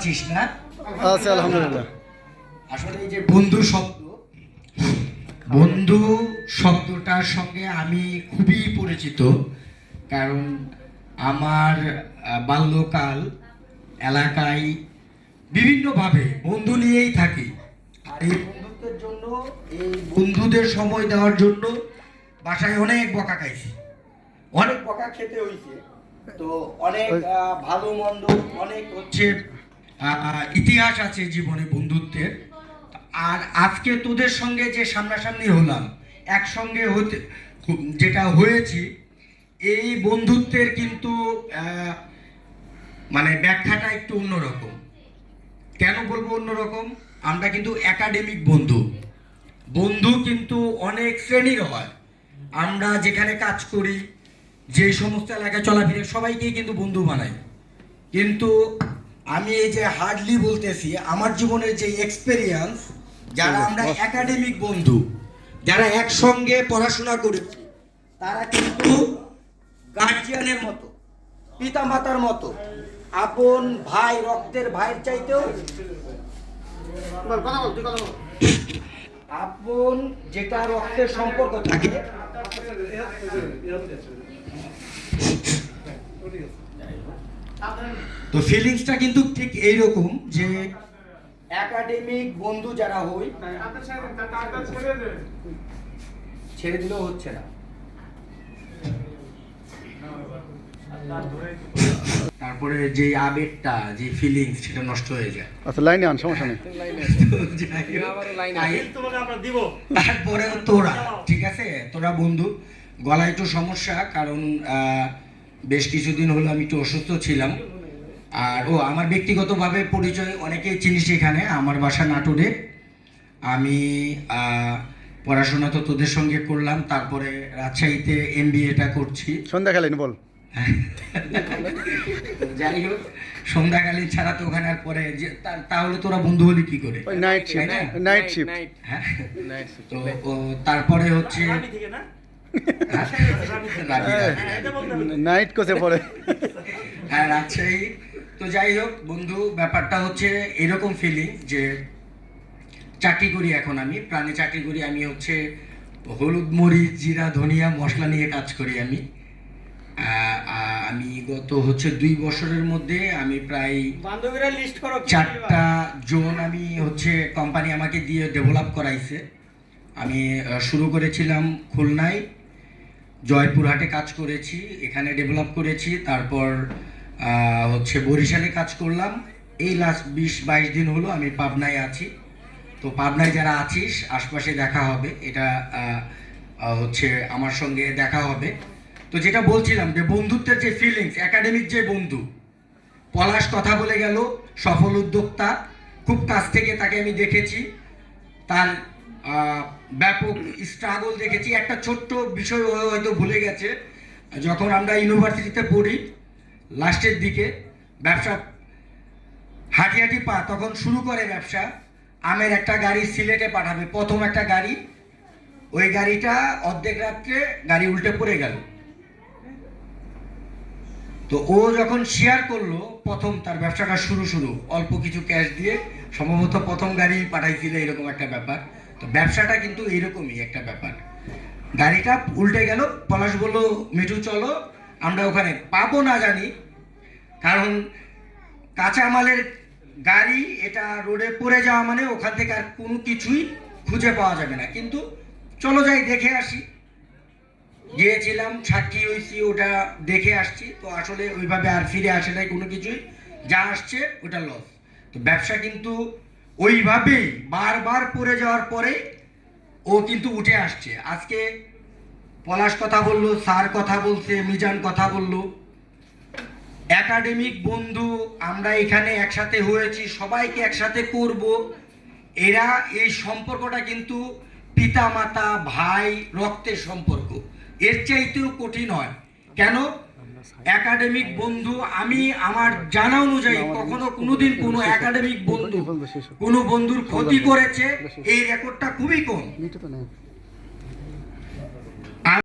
আছিস না? আচ্ছা, আলহামদুলিল্লাহ। আসলে এই যে বন্ধু শব্দ, বন্ধু শব্দটার সঙ্গে আমি খুবই পরিচিত, কারণ আমার বাল্যকাল এলাকায় বিভিন্নভাবে বন্ধু নিয়েই থাকি। আর এই বন্ধুত্বের জন্য, এই বন্ধুদের সময় দেওয়ার জন্য বাসায় অনেক বকা খাইছি, অনেক বকা খেতে হয়েছে। তো অনেক ভালো মন্দ, অনেক হচ্ছে ইতিহাস আছে জীবনে বন্ধুত্বের। আর আজকে তোদের সঙ্গে যে সামনাসামনি হলাম, একসঙ্গে হতে যেটা হয়েছি, এই বন্ধুত্বের কিন্তু মানে ব্যাখ্যাটা একটু অন্যরকম। কেন বলবো অন্যরকম? আমরা কিন্তু একাডেমিক বন্ধু, বন্ধু কিন্তু অনেক শ্রেণীর হয়। আমরা যেখানে কাজ করি, যে সমস্ত এলাকায় চলাফেরা, সবাইকেই কিন্তু বন্ধু বানাই। কিন্তু আমি এই যে হার্ডলি বলতেছি, আমার জীবনের যে এক্সপেরিয়েন্স, যারা আমরা একাডেমিক বন্ধু, যারা একসঙ্গে পড়াশোনা করেছি, তারা কিন্তু গার্জিয়ানের মতো, পিতা মাতার মতো, আপন ভাই, রক্তের ভাইয়ের চাইতেও আপন, যেটা রক্তের সম্পর্ক থাকে, তো ফিলিংসটা কিন্তু ঠিক এইরকম যে একাডেমিক বন্ধু যারা হই, ছেড়ে দিলেও হচ্ছে না। তারপরে যে আবেগটা, যে ফিলিংস, সেটা নষ্ট হয়ে যায়। আচ্ছা, লাইনে আন, সমস্যা নেই। তারপরে তোরা, ঠিক আছে, তোরা বন্ধু। গলায় একটু সমস্যা, কারণ বেশ কিছুদিন হলো আমি একটু অসুস্থ ছিলাম। আর আমার ব্যক্তিগতভাবে পরিচয় অনেকেই চিনিস এখানে, আমার বাসা নাটোরে। আমি পড়াশোনা তো তোদের সঙ্গে করলাম, তারপরে রাজশাহীতে MBA-টা করছি। সন্ধ্যাকালীন বল। যাই হোক, সন্ধ্যাকালীন ছাড়া তো ওখানে আর পরে তাহলে তোরা বন্ধু হলি কি করে? Night shift, night shift. হ্যাঁ, তো তারপরে হচ্ছে নাইট কোসে পড়ে। হ্যাঁ, রাজশাহী। তো যাই হোক বন্ধু, ব্যাপারটা হচ্ছে এরকম ফিলিং যে চাকরি করি এখন, আমি প্রাণে চাকরি করি। আমি হচ্ছে হলুদ, মরিচ, জিরা, ধনিয়া, মশলা নিয়ে কাজ করি আমি। আমি গত হচ্ছে 2 বছরের মধ্যে আমি প্রায় 4টা জোন আমি হচ্ছে কোম্পানি আমাকে দিয়ে ডেভেলপ করাইছে। আমি শুরু করেছিলাম খুলনায়, জয়পুরহাটে কাজ করেছি, এখানে ডেভেলপ করেছি। তারপর হচ্ছে বরিশালে কাজ করলাম। এই লাস্ট 20-22 দিন হলো আমি পাবনায় আছি। তো পাবনায় যারা আছিস, আশপাশে দেখা হবে, এটা হচ্ছে আমার সঙ্গে দেখা হবে। তো যেটা বলছিলাম যে বন্ধুত্বের যে ফিলিংস, একাডেমিক যে বন্ধু, পলাশ কথা বলে গেল, সফল উদ্যোক্তা, খুব কাছ থেকে তাকে আমি দেখেছি, তার ব্যাপক স্ট্রাগল দেখেছি। একটা ছোট্ট বিষয় হয়তো ভুলে গেছে, যখন আমরা ইউনিভার্সিটিতে পড়ি লাস্টের দিকে, ব্যবসা হাঁটি হাঁটি পা, তখন শুরু করে ব্যবসা। আমের একটা গাড়ি সিলেটে পাঠাবে, প্রথম একটা গাড়ি, ওই গাড়িটা অর্ধেক রাত্রে গাড়ি উল্টে পড়ে গেল। তো ও যখন শেয়ার করলো, প্রথম তার ব্যবসাটা শুরু অল্প কিছু ক্যাশ দিয়ে, সম্ভবত প্রথম গাড়ি পাঠাইছিল, এরকম একটা ব্যাপার। তো ব্যবসাটা কিন্তু এইরকমই একটা ব্যাপার। গাড়িটা উল্টে গেল, পলাশ বললো মিঠু চলো, আমরা ওখানে পাবো না জানি, কারণ কাঁচামালের গাড়ি, এটা রোডে পড়ে যাওয়া মানে ওখান থেকে আর কোনো কিছুই খুঁজে পাওয়া যাবে না, কিন্তু চলো যাই দেখে আসি। গিয়েছিলাম, সাক্ষী হয়েছি, ওটা দেখে আসছি। তো আসলে ওইভাবে আর ফিরে আসে নাই কোনো কিছুই, যা আসছে ওটা লস। তো ব্যবসা কিন্তু ওইভাবেই বারবার পড়ে যাওয়ার পরে ও কিন্তু উঠে আসছে। আজকে পলাশ কথা বললো, স্যার কথা বলছে, মিজান কথা বললো, একাডেমিক বন্ধু আমরা এখানে একসাথে হয়েছি, সবাইকে একসাথে করব। এরা, এই সম্পর্কটা কিন্তু পিতা মাতা, ভাই, রক্তের সম্পর্ক, এর চাইতেও কঠিন হয়। কেন? একাডেমিক বন্ধু, আমি আমার জানা অনুযায়ী কখনো কোনোদিন কোনো একাডেমিক বন্ধু কোনো বন্ধুর ক্ষতি করেছে, এই রেকর্ডটা খুবই কম।